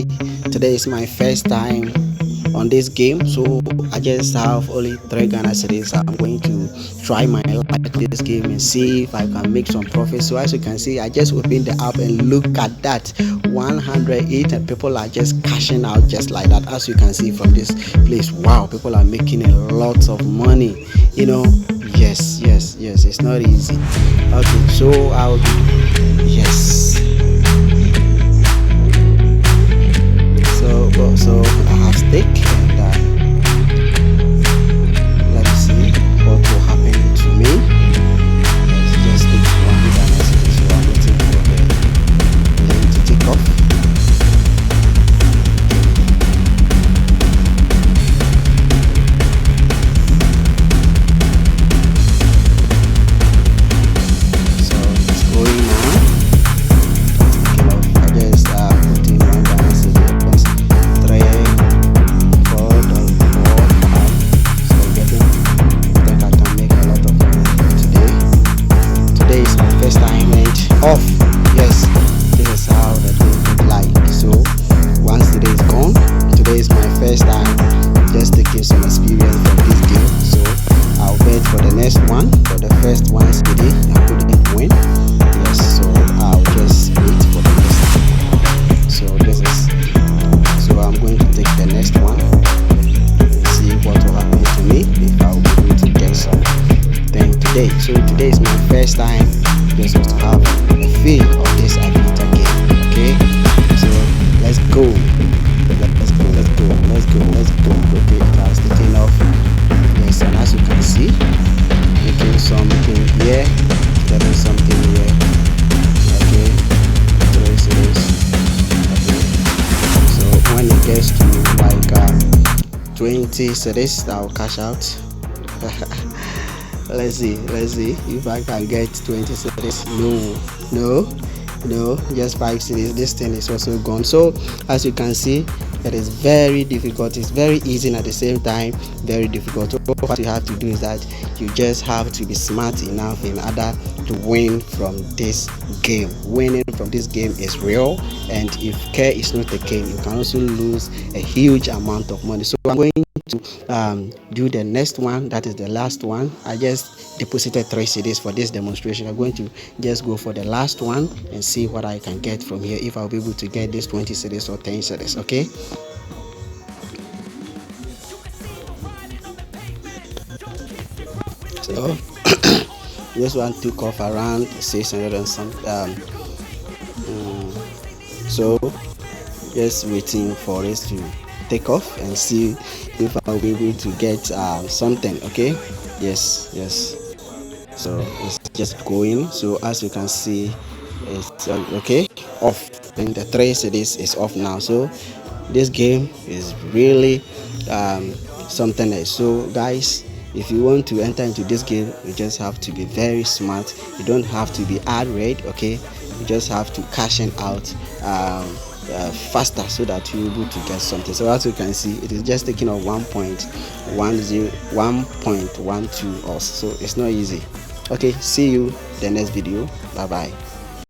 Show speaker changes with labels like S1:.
S1: today is my first time on this game, so I just have only 3 Ghana cedis. I'm going to try my luck at this game and see if I can make some profit. So as you can see, I just opened the app and look at that, 108, and people are just cashing out just like that. As you can see from this place, wow, people are making a lot of money. Yes, it's not easy. Okay, so yes. So I have stake, and let's see what will happen to me. Let's just take one Ghana cedi. So I'm waiting for the lane to take off. So it's going now. I just put in one Ghana cedi. First time went off. Yes, this is how the day look like. So once today is gone, today is my first time just taking some experience from this game. So I'll bet for the next one. For the first one today, I couldn't win. Yes, so I'll just wait for the next. So I'm going to take the next one and see what will happen to me if I'll be able to get something today. So today is my first time just to have a feel of this Aviator game. Okay, so let's go. Okay, it has taken off. Yes, and as you can see, making something here, getting something here. Okay, so when it gets to like 20 cedis, I'll cash out. Let's see if I can get 20 cedis. No, just 5 cedis. This thing is also gone. So as you can see, it is very difficult. It's very easy and at the same time very difficult. So what you have to do is that you just have to be smart enough in order to win from this game. Winning from this game is real, and if care is not taken, you can also lose a huge amount of money. So I'm going to do the next one. That is the last one. I just deposited 3 cedis for this demonstration. I'm going to just go for the last one and see what I can get from here, if I'll be able to get this 20 cedis or 10 cedis. Okay, so this one took off around 600 and some. So just waiting for it to take off and see if I'll be able to get something. Okay, yes. So it's just going. So as you can see, it's okay, off, and the 3 cedis is off now. So this game is really something else. So guys, if you want to enter into this game, you just have to be very smart. You don't have to be ad rate. Okay, you just have to cash in out faster so that you're able to get something. So as you can see, it is just taking off 1.12 also, so it's not easy. Okay, see you the next video. Bye bye.